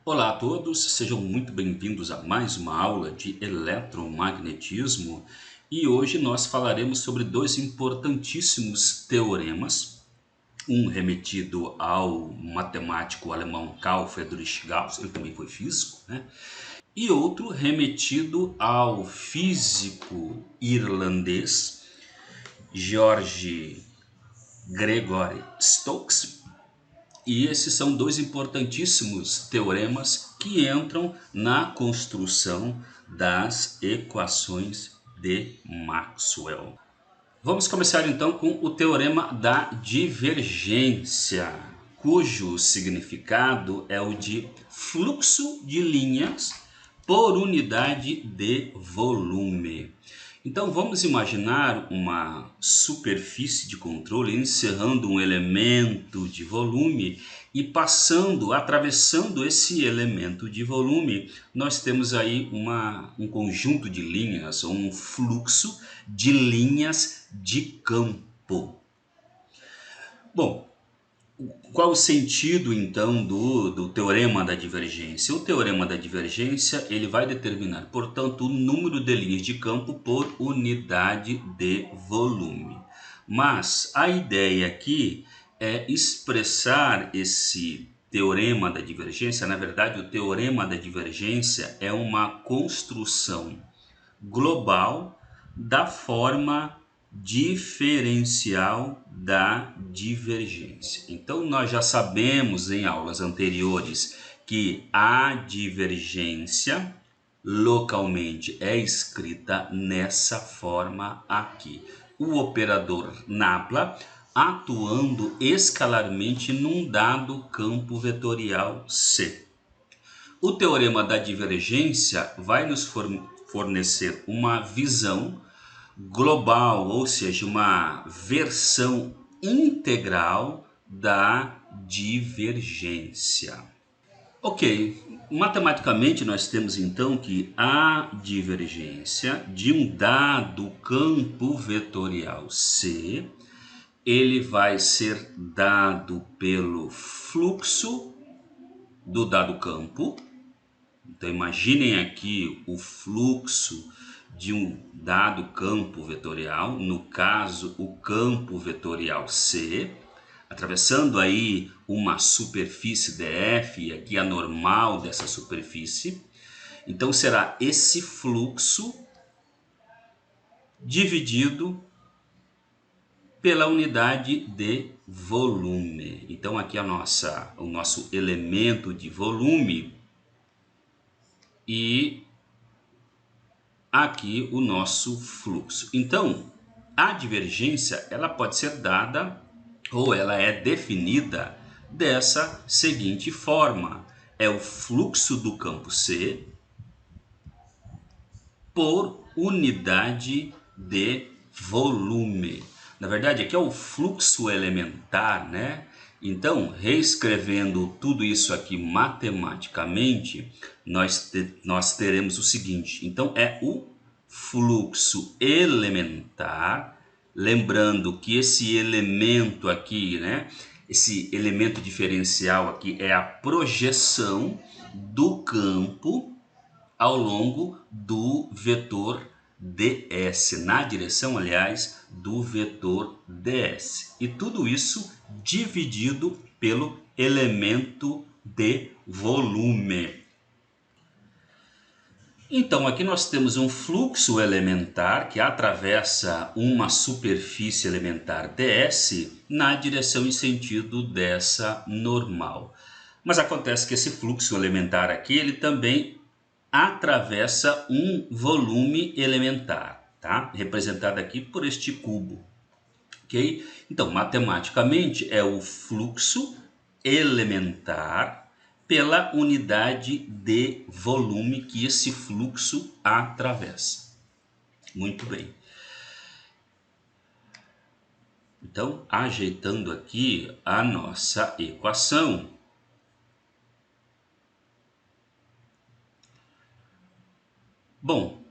Olá a todos, sejam muito bem-vindos a mais uma aula de eletromagnetismo e hoje nós falaremos sobre dois importantíssimos teoremas, um remetido ao matemático alemão Carl Friedrich Gauss, ele também foi físico, né? E outro remetido ao físico irlandês George Gregory Stokes. E esses são dois importantíssimos teoremas que entram na construção das equações de Maxwell. Vamos começar então com o teorema da divergência, cujo significado é o de fluxo de linhas por unidade de volume. Então vamos imaginar uma superfície de controle encerrando um elemento de volume e atravessando esse elemento de volume, nós temos aí um conjunto de linhas, ou um fluxo de linhas de campo. Bom, qual o sentido então do teorema da divergência? O teorema da divergência ele vai determinar, portanto, o número de linhas de campo por unidade de volume. Mas a ideia aqui é expressar esse teorema da divergência. Na verdade, o teorema da divergência é uma construção global da forma diferencial da divergência. Então nós já sabemos em aulas anteriores que a divergência localmente é escrita nessa forma aqui. O operador nabla atuando escalarmente num dado campo vetorial C. O teorema da divergência vai nos fornecer uma visão global, ou seja, uma versão integral da divergência. Ok, matematicamente nós temos então que a divergência de um dado campo vetorial C, ele vai ser dado pelo fluxo do dado campo. Então imaginem aqui o fluxo de um dado campo vetorial, no caso o campo vetorial C, atravessando aí uma superfície df, e aqui a normal dessa superfície. Então será esse fluxo dividido pela unidade de volume. Então aqui o nosso elemento de volume e aqui o nosso fluxo. Então, a divergência ela pode ser dada ou ela é definida dessa seguinte forma: é o fluxo do campo C por unidade de volume. Na verdade, aqui é o fluxo elementar, né? Então, reescrevendo tudo isso aqui matematicamente, nós teremos o seguinte. Então, é o fluxo elementar, lembrando que esse elemento aqui, né? Esse elemento diferencial aqui é a projeção do campo ao longo do vetor ds, na direção, aliás, do vetor ds. E tudo isso dividido pelo elemento de volume. Então, aqui nós temos um fluxo elementar que atravessa uma superfície elementar ds na direção e sentido dessa normal. Mas acontece que esse fluxo elementar aqui, ele também atravessa um volume elementar, tá? Representado aqui por este cubo, ok? Então, matematicamente, é o fluxo elementar pela unidade de volume que esse fluxo atravessa. Muito bem. Então, ajeitando aqui a nossa equação, bom,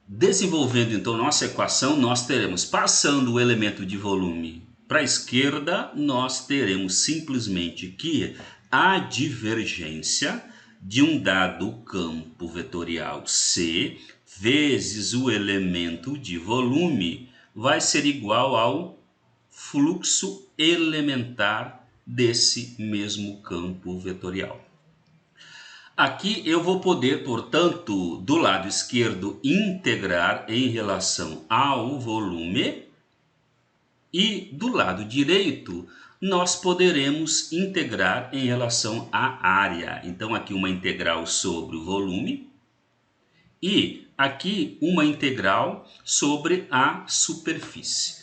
desenvolvendo então nossa equação, nós teremos, passando o elemento de volume para a esquerda, nós teremos simplesmente que a divergência de um dado campo vetorial C vezes o elemento de volume vai ser igual ao fluxo elementar desse mesmo campo vetorial. Aqui eu vou poder, portanto, do lado esquerdo, integrar em relação ao volume, e do lado direito nós poderemos integrar em relação à área. Então aqui uma integral sobre o volume e aqui uma integral sobre a superfície.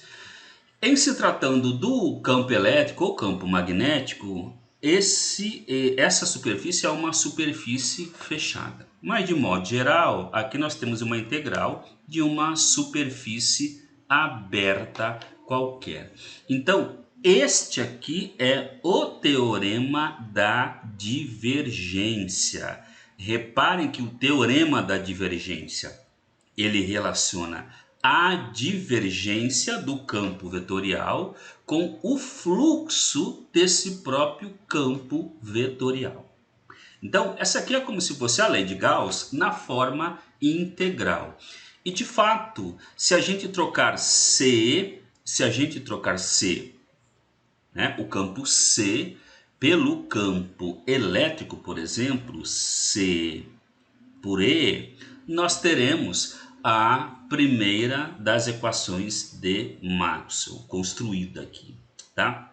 Em se tratando do campo elétrico ou campo magnético, essa superfície é uma superfície fechada. Mas de modo geral, aqui nós temos uma integral de uma superfície aberta qualquer. Então, este aqui é o teorema da divergência. Reparem que o teorema da divergência, ele relaciona a divergência do campo vetorial com o fluxo desse próprio campo vetorial. Então, essa aqui é como se fosse a lei de Gauss na forma integral. E de fato, se a gente trocar C, né, o campo C, pelo campo elétrico, por exemplo, C por E, nós teremos a primeira das equações de Maxwell, construída aqui, tá?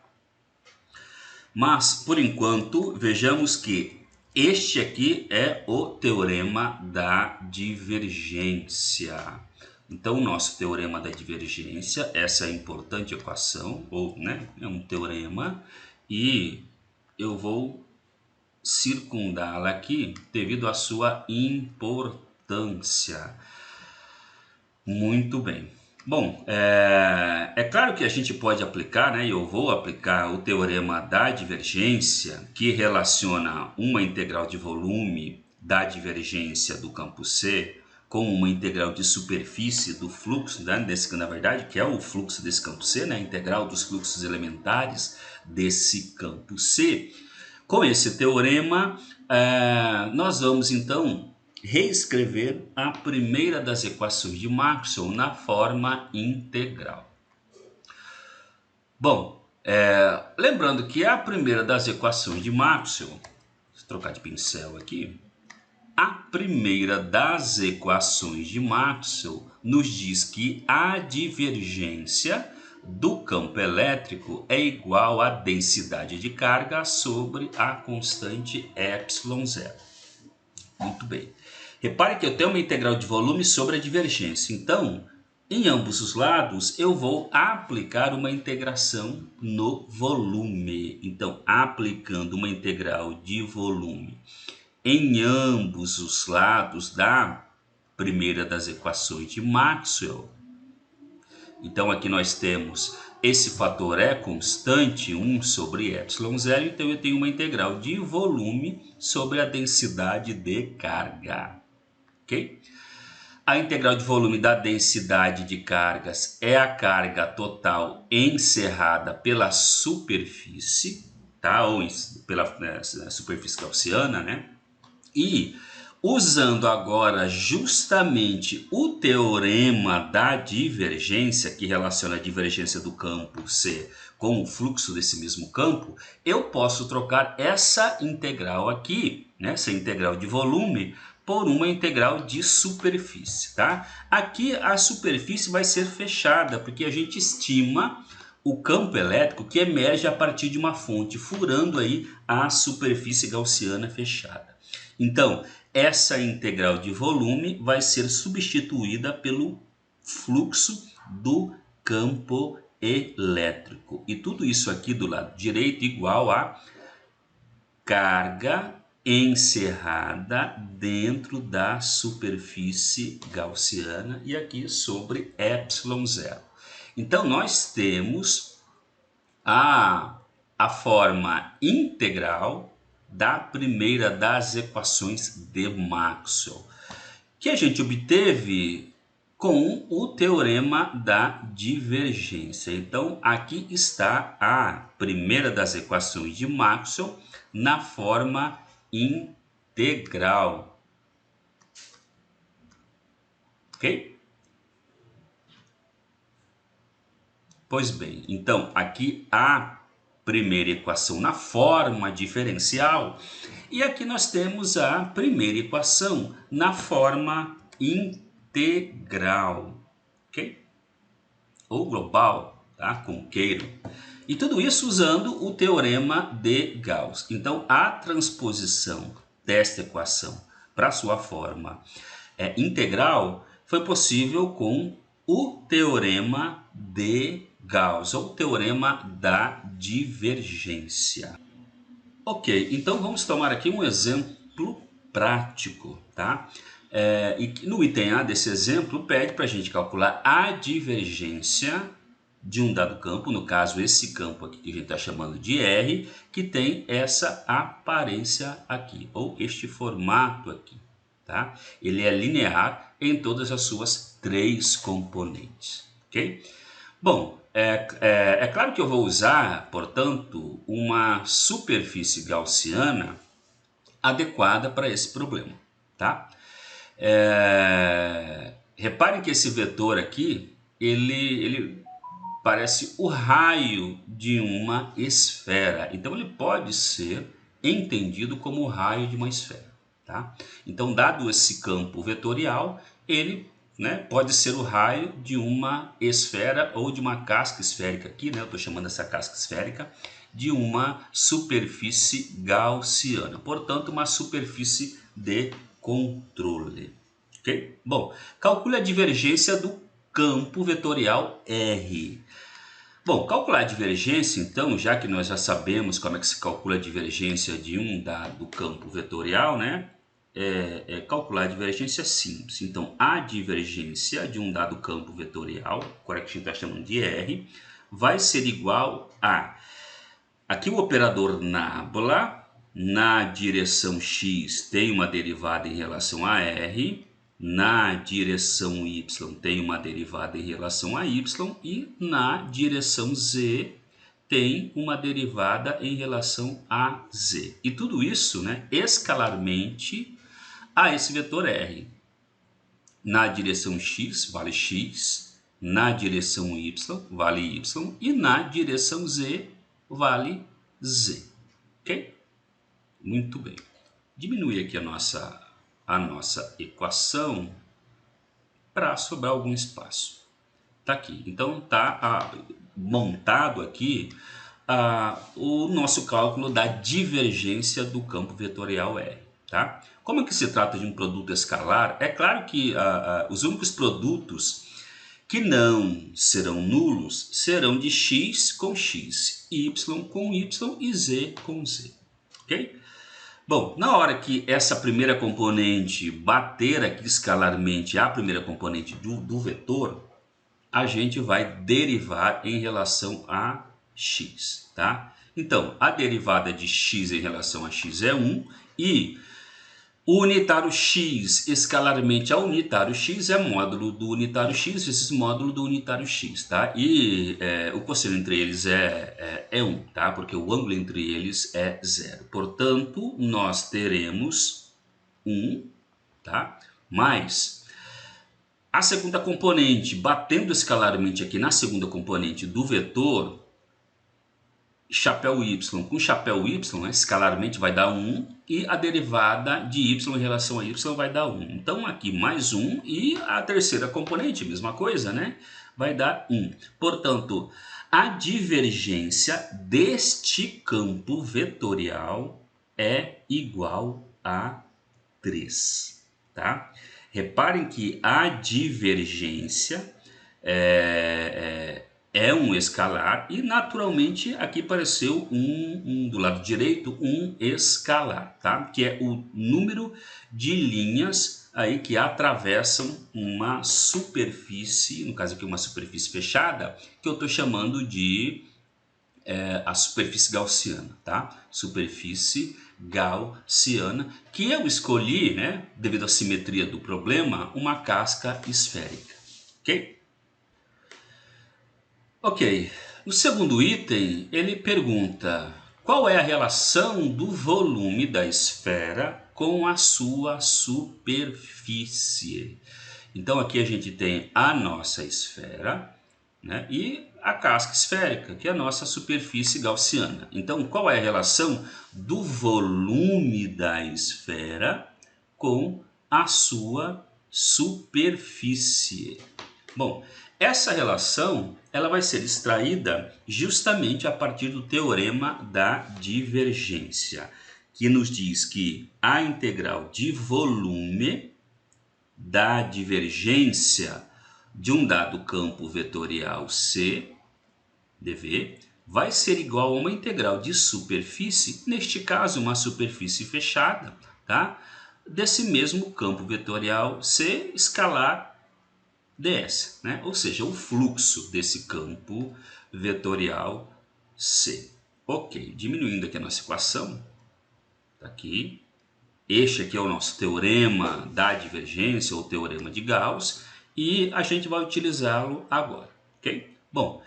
Mas, por enquanto, vejamos que este aqui é o teorema da divergência. Então, o nosso teorema da divergência, essa é a importante equação, ou, né, é um teorema, e eu vou circundá-la aqui devido à sua importância. Muito bem. Bom, é claro que a gente pode aplicar, né, e eu vou aplicar o teorema da divergência, que relaciona uma integral de volume da divergência do campo C com uma integral de superfície do fluxo, né, na verdade, que é o fluxo desse campo C, né, a integral dos fluxos elementares desse campo C. Com esse teorema, nós vamos então reescrever a primeira das equações de Maxwell na forma integral. Bom, lembrando que a primeira das equações de Maxwell, vou trocar de pincel aqui, a primeira das equações de Maxwell nos diz que a divergência do campo elétrico é igual à densidade de carga sobre a constante ε0. Muito bem. Repare que eu tenho uma integral de volume sobre a divergência. Então, em ambos os lados, eu vou aplicar uma integração no volume. Então, aplicando uma integral de volume em ambos os lados da primeira das equações de Maxwell. Então, aqui nós temos esse fator é constante, 1 sobre ε0, então eu tenho uma integral de volume sobre a densidade de carga. Ok? A integral de volume da densidade de cargas é a carga total encerrada pela superfície, tá? Ou pela superfície gaussiana, né? E usando agora justamente o teorema da divergência, que relaciona a divergência do campo C com o fluxo desse mesmo campo, eu posso trocar essa integral aqui, né, essa integral de volume, por uma integral de superfície, tá? Aqui a superfície vai ser fechada, porque a gente estima o campo elétrico que emerge a partir de uma fonte, furando aí a superfície gaussiana fechada. Então, essa integral de volume vai ser substituída pelo fluxo do campo elétrico. E tudo isso aqui do lado direito igual a carga encerrada dentro da superfície gaussiana e aqui sobre ε0. Então, nós temos a forma integral da primeira das equações de Maxwell, que a gente obteve com o teorema da divergência. Então, aqui está a primeira das equações de Maxwell na forma integral. Ok? Pois bem, então aqui a primeira equação na forma diferencial e aqui nós temos a primeira equação na forma integral, ok? Ou global, tá? Como queiram. E tudo isso usando o teorema de Gauss. Então a transposição desta equação para sua forma integral foi possível com o teorema de Gauss, ou teorema da divergência. Ok, então vamos tomar aqui um exemplo prático, tá? E no item A desse exemplo pede para a gente calcular a divergência de um dado campo, no caso esse campo aqui que a gente está chamando de R, que tem essa aparência aqui, ou este formato aqui, tá? Ele é linear em todas as suas três componentes, ok? Bom, é claro que eu vou usar, portanto, uma superfície gaussiana adequada para esse problema, tá? Reparem que esse vetor aqui, ele parece o raio de uma esfera. Então ele pode ser entendido como o raio de uma esfera, tá? Então, dado esse campo vetorial, ele, né, pode ser o raio de uma esfera ou de uma casca esférica aqui, né? Eu estou chamando essa casca esférica de uma superfície gaussiana. Portanto, uma superfície de controle. Ok? Bom, calcule a divergência do campo vetorial R. Bom, calcular a divergência, então, já que nós já sabemos como é que se calcula a divergência de um dado campo vetorial, né? Calcular a divergência é simples. Então, a divergência de um dado campo vetorial, agora que a gente está chamando de R, vai ser igual a... Aqui o operador nábula, na direção x, tem uma derivada em relação a R, na direção y tem uma derivada em relação a y e na direção z tem uma derivada em relação a z. E tudo isso, né, escalarmente a esse vetor R. Na direção x vale x, na direção y vale y e na direção z vale z. Ok? Muito bem. Diminui aqui a nossa equação para sobrar algum espaço. Tá aqui. Então tá montado aqui o nosso cálculo da divergência do campo vetorial R. Tá? Como é que se trata de um produto escalar? É claro que os únicos produtos que não serão nulos serão de x com x, y com y e z com z. Ok? Bom, na hora que essa primeira componente bater aqui escalarmente a primeira componente do vetor, a gente vai derivar em relação a x, tá? Então, a derivada de x em relação a x é 1 e o unitário x escalarmente ao unitário x é módulo do unitário x vezes módulo do unitário x, tá? E o cosseno entre eles é 1, tá? Porque o ângulo entre eles é 0. Portanto, nós teremos 1, tá? Mais a segunda componente, batendo escalarmente aqui na segunda componente do vetor, chapéu y com chapéu y, escalarmente vai dar 1, e a derivada de y em relação a y vai dar 1. Então aqui mais 1 e a terceira componente, mesma coisa, né? Vai dar 1. Portanto, a divergência deste campo vetorial é igual a 3, tá? Reparem que a divergência é um escalar e naturalmente aqui apareceu do lado direito um escalar, tá? Que é o número de linhas aí que atravessam uma superfície, no caso aqui uma superfície fechada, que eu estou chamando de a superfície gaussiana, tá? Superfície gaussiana, que eu escolhi, né, devido à simetria do problema, uma casca esférica. ok? Ok, no segundo item ele pergunta qual é a relação do volume da esfera com a sua superfície. Então aqui a gente tem a nossa esfera, né, e a casca esférica, que é a nossa superfície gaussiana. Então qual é a relação do volume da esfera com a sua superfície? Bom, essa relação ela vai ser extraída justamente a partir do teorema da divergência, que nos diz que a integral de volume da divergência de um dado campo vetorial C, dV, vai ser igual a uma integral de superfície, neste caso uma superfície fechada, tá? Desse mesmo campo vetorial C escalar ds, né? Ou seja, o fluxo desse campo vetorial C. Ok, diminuindo aqui a nossa equação, tá aqui. Este aqui é o nosso teorema da divergência, ou teorema de Gauss, e a gente vai utilizá-lo agora, ok? Bom,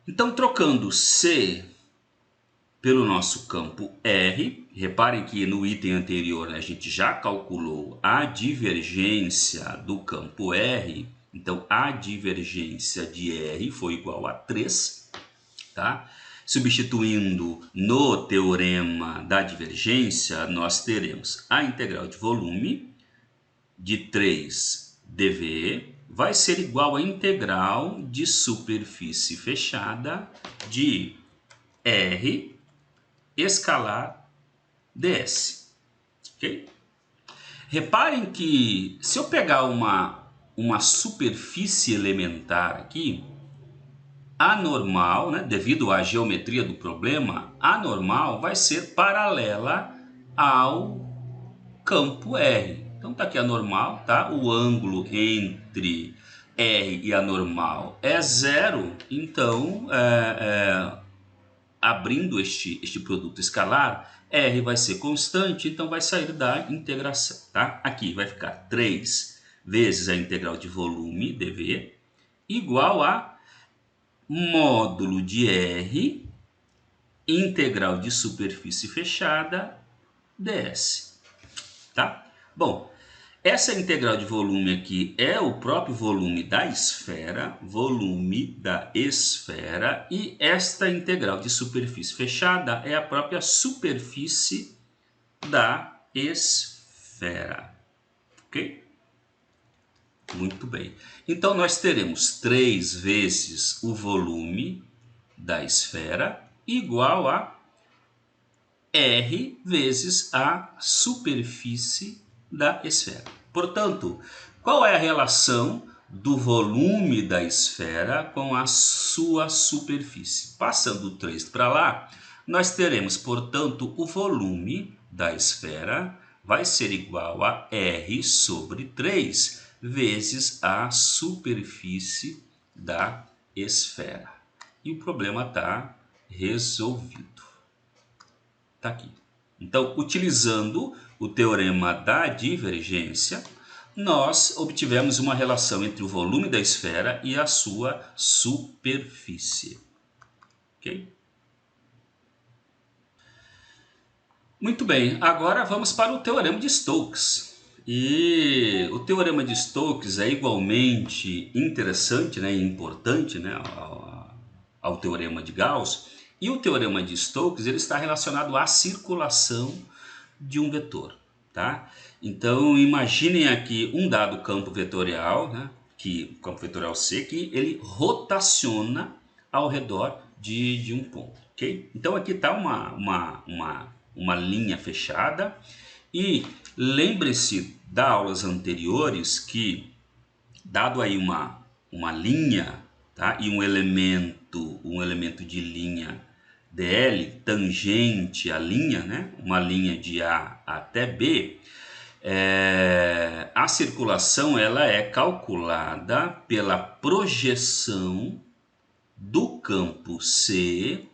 então trocando C pelo nosso campo R, reparem que no item anterior, né, a gente já calculou a divergência do campo R, então a divergência de R foi igual a 3, tá? Substituindo no teorema da divergência, nós teremos a integral de volume de 3 dV vai ser igual à integral de superfície fechada de R escalar ds. Ok? Reparem que se eu pegar uma superfície elementar aqui, a normal, né, devido à geometria do problema, a normal vai ser paralela ao campo R. Então tá aqui a normal, tá? O ângulo entre R e a normal é zero, então abrindo este produto escalar, R vai ser constante, então vai sair da integração, tá? Aqui vai ficar 3 vezes a integral de volume, dV, igual a módulo de R, integral de superfície fechada, ds, tá? Bom, essa integral de volume aqui é o próprio volume da esfera, e esta integral de superfície fechada é a própria superfície da esfera, ok? Muito bem. Então nós teremos 3 vezes o volume da esfera igual a R vezes a superfície da esfera. Portanto, qual é a relação do volume da esfera com a sua superfície? Passando o 3 para lá, nós teremos, portanto, o volume da esfera vai ser igual a R sobre 3 vezes a superfície da esfera. E o problema está resolvido. Está aqui. Então, utilizando o teorema da divergência, nós obtivemos uma relação entre o volume da esfera e a sua superfície. Ok? Muito bem, agora vamos para o teorema de Stokes. E o teorema de Stokes é igualmente interessante, né, e importante, né, ao teorema de Gauss. E o teorema de Stokes ele está relacionado à circulação de um vetor, tá? Então imaginem aqui um dado campo vetorial, né, o campo vetorial C, que ele rotaciona ao redor de um ponto, ok? Então aqui está uma linha fechada e lembre-se das aulas anteriores que, dado aí uma linha, tá, e um elemento de linha dl tangente à linha, né, uma linha de A até B, a circulação ela é calculada pela projeção do campo C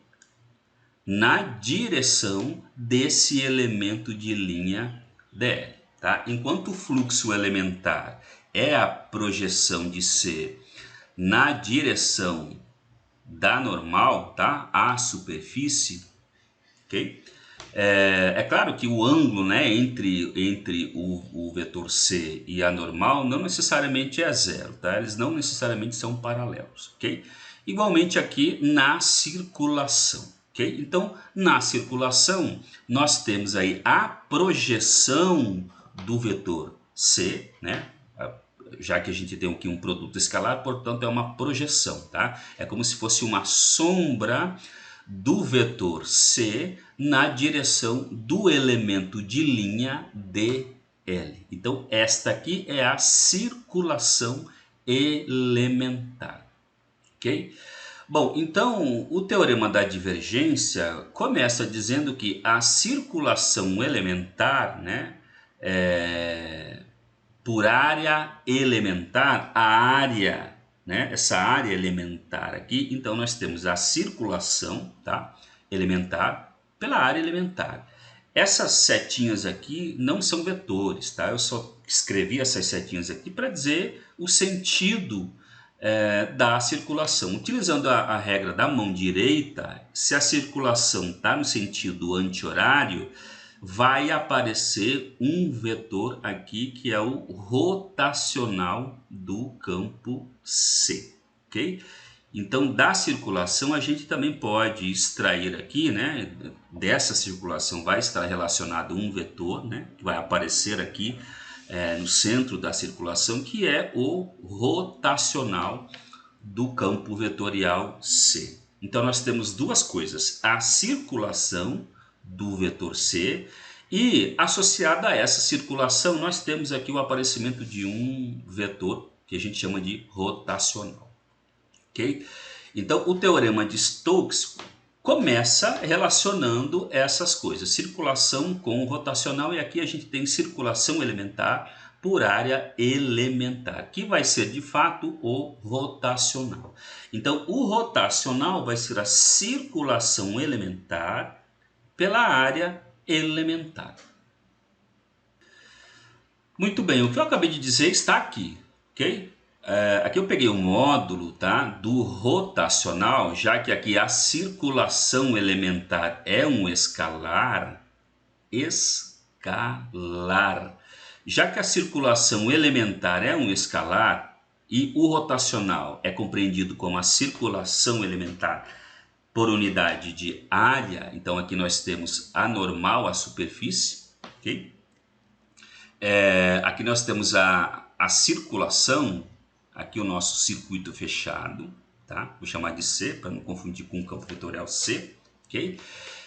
na direção desse elemento de linha dl. tá? Enquanto o fluxo elementar é a projeção de C na direção da normal, tá? A superfície, ok? É claro que o ângulo, né, entre o vetor C e a normal não necessariamente é zero, tá? Eles não necessariamente são paralelos, ok? Igualmente aqui na circulação, ok? Então, na circulação, nós temos aí a projeção do vetor C, né? Já que a gente tem aqui um produto escalar, portanto é uma projeção, tá? É como se fosse uma sombra do vetor C na direção do elemento de linha dl. Então esta aqui é a circulação elementar, ok? Bom, então o teorema da divergência começa dizendo que a circulação elementar, né, por área elementar, a área, né, essa área elementar aqui, então nós temos a circulação, tá, elementar pela área elementar. Essas setinhas aqui não são vetores, tá? Eu só escrevi essas setinhas aqui para dizer o sentido da circulação. Utilizando a regra da mão direita, se a circulação está no sentido anti-horário, vai aparecer um vetor aqui que é o rotacional do campo C, ok? Então, da circulação a gente também pode extrair aqui, né? Dessa circulação vai estar relacionado um vetor, né? Que vai aparecer aqui no centro da circulação, que é o rotacional do campo vetorial C. Então, nós temos duas coisas: a circulação do vetor C e, associada a essa circulação, nós temos aqui o aparecimento de um vetor que a gente chama de rotacional. Ok? Então, o teorema de Stokes começa relacionando essas coisas, circulação com rotacional, e aqui a gente tem circulação elementar por área elementar, que vai ser de fato o rotacional. Então, o rotacional vai ser a circulação elementar pela área elementar. Muito bem, o que eu acabei de dizer está aqui, ok? Aqui eu peguei o módulo, tá, do rotacional, já que aqui a circulação elementar é um escalar. Já que a circulação elementar é um escalar e o rotacional é compreendido como a circulação elementar por unidade de área, então aqui nós temos a normal, a superfície, ok? Aqui nós temos a circulação, aqui o nosso circuito fechado, tá? Vou chamar de C para não confundir com o campo vetorial C, ok?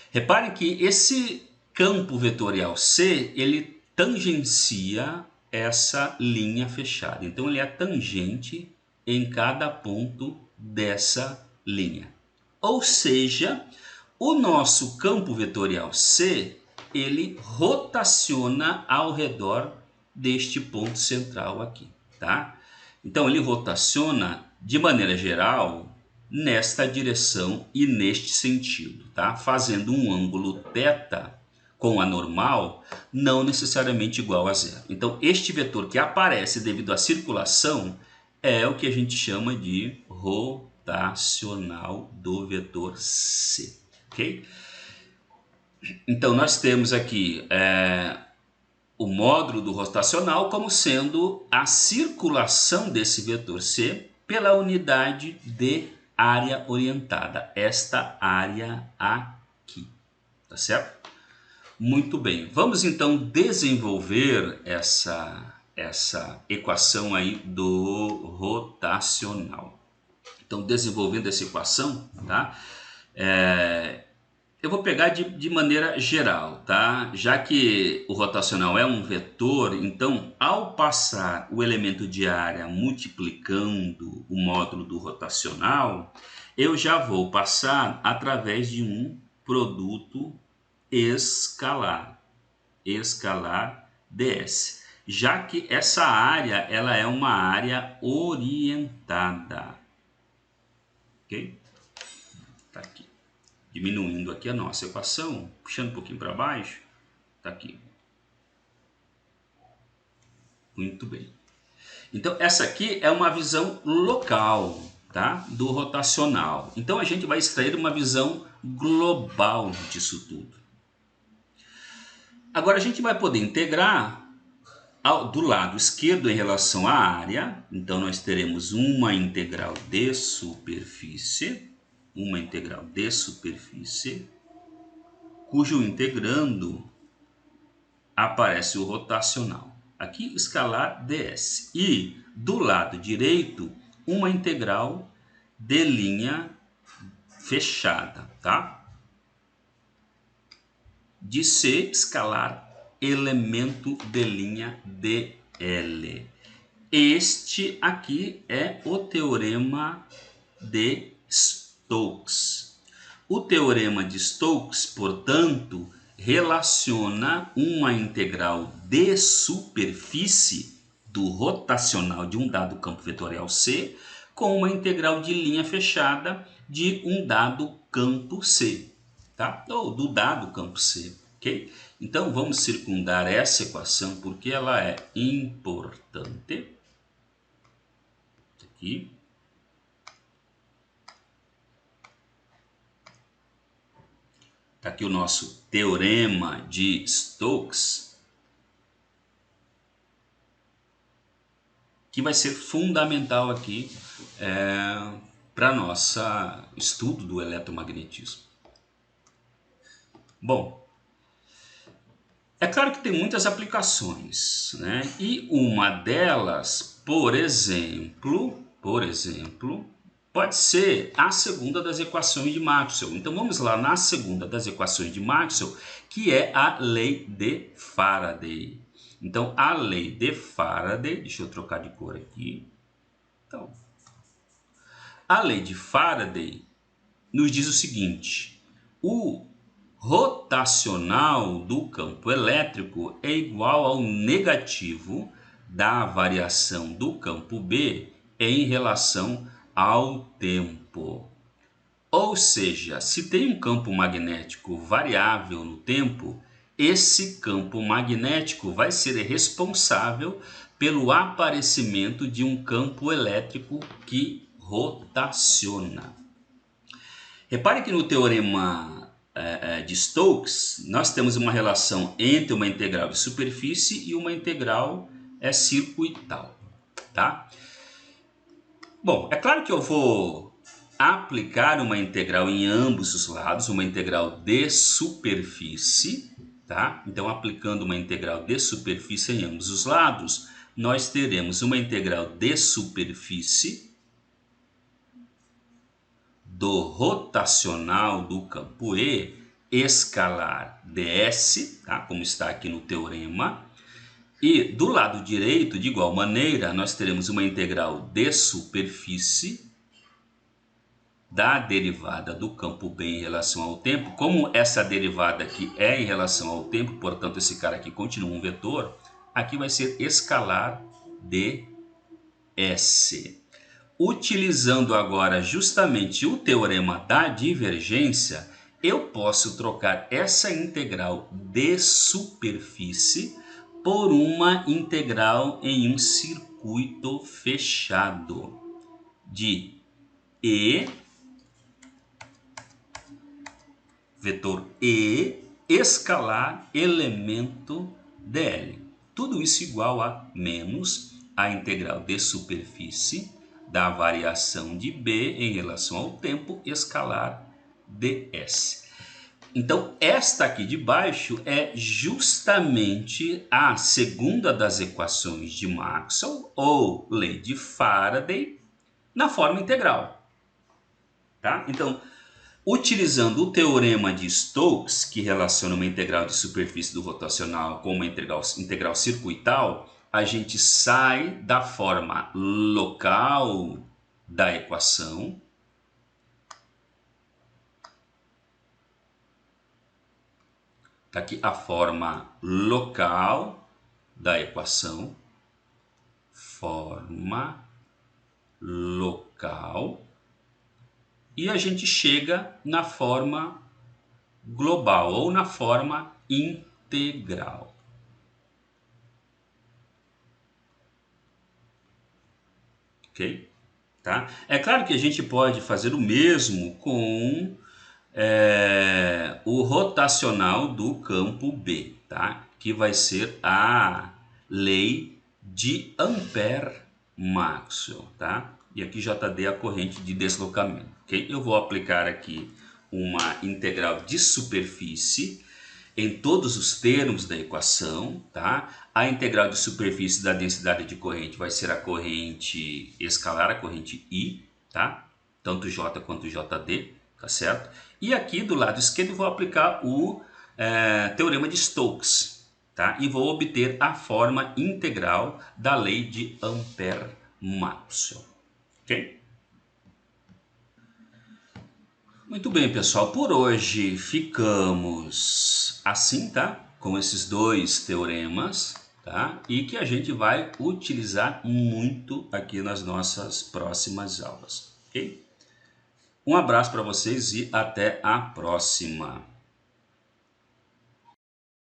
Reparem que esse campo vetorial C, ele tangencia essa linha fechada. Então ele é tangente em cada ponto dessa linha. Ou seja, o nosso campo vetorial C, ele rotaciona ao redor deste ponto central aqui, tá? Então ele rotaciona de maneira geral nesta direção e neste sentido, tá? Fazendo um ângulo θ com a normal não necessariamente igual a zero. Então este vetor que aparece devido à circulação é o que a gente chama de rotacional do vetor C, ok? Então nós temos aqui o módulo do rotacional como sendo a circulação desse vetor C pela unidade de área orientada, esta área aqui, tá certo? Muito bem, vamos então desenvolver essa equação aí do rotacional. Então, desenvolvendo essa equação, tá? Eu vou pegar de maneira geral, tá? Já que o rotacional é um vetor, então, ao passar o elemento de área multiplicando o módulo do rotacional, eu já vou passar através de um produto escalar ds, já que essa área ela é uma área orientada, ok? Tá aqui, diminuindo aqui a nossa equação, puxando um pouquinho para baixo, tá aqui. Muito bem. Então, essa aqui é uma visão local, tá? Do rotacional. Então, a gente vai extrair uma visão global disso tudo. Agora, a gente vai poder integrar do lado esquerdo em relação à área. Então, nós teremos uma integral de superfície, cujo integrando aparece o rotacional. Aqui, escalar ds. E do lado direito, uma integral de linha fechada, tá? De C, escalar elemento de linha dl. Este aqui é o teorema de Stokes. O teorema de Stokes, portanto, relaciona uma integral de superfície do rotacional de um dado campo vetorial C com uma integral de linha fechada de um dado campo C, tá? Ou do dado campo C, ok? Então vamos circundar essa equação porque ela é importante. Aqui. Está aqui o nosso teorema de Stokes, que vai ser fundamental aqui para nosso estudo do eletromagnetismo. Bom, é claro que tem muitas aplicações, né? E uma delas, por exemplo, pode ser a segunda das equações de Maxwell. Então vamos lá na segunda das equações de Maxwell, que é a lei de Faraday. Então a lei de Faraday, deixa eu trocar de cor aqui. Então, a lei de Faraday nos diz o seguinte: o rotacional do campo elétrico é igual ao negativo da variação do campo B em relação ao tempo. Ou seja, se tem um campo magnético variável no tempo, esse campo magnético vai ser responsável pelo aparecimento de um campo elétrico que rotaciona. Repare que no teorema de Stokes, nós temos uma relação entre uma integral de superfície e uma integral circuital, tá? Bom, é claro que eu vou aplicar uma integral em ambos os lados, uma integral de superfície, tá? Então, aplicando uma integral de superfície em ambos os lados, nós teremos uma integral de superfície do rotacional do campo E escalar ds, tá? Como está aqui no teorema. E do lado direito, de igual maneira, nós teremos uma integral de superfície da derivada do campo B em relação ao tempo. Como essa derivada aqui é em relação ao tempo, portanto esse cara aqui continua um vetor, aqui vai ser escalar ds. Utilizando agora justamente o teorema da divergência, eu posso trocar essa integral de superfície por uma integral em um circuito fechado de E, vetor E, escalar elemento dl. Tudo isso igual a menos a integral de superfície da variação de B em relação ao tempo escalar ds. Então, esta aqui de baixo é justamente a segunda das equações de Maxwell, ou lei de Faraday, na forma integral. Tá? Então, utilizando o teorema de Stokes, que relaciona uma integral de superfície do rotacional com uma integral circuital, a gente sai da forma local da equação Está aqui a forma local da equação, forma local, e a gente chega na forma global ou na forma integral. ok? Tá? É claro que a gente pode fazer o mesmo com o rotacional do campo B, tá? Que vai ser a lei de Ampère-Maxwell, tá? E aqui JD é a corrente de deslocamento, ok? Eu vou aplicar aqui uma integral de superfície em todos os termos da equação, tá? A integral de superfície da densidade de corrente vai ser a corrente escalar, a corrente I, tá? Tanto J quanto JD, tá certo? E aqui do lado esquerdo vou aplicar o teorema de Stokes, tá? E vou obter a forma integral da lei de Ampère-Maxwell, ok? Muito bem, pessoal. Por hoje ficamos assim, tá? Com esses dois teoremas, tá? E que a gente vai utilizar muito aqui nas nossas próximas aulas, ok? Um abraço para vocês e até a próxima.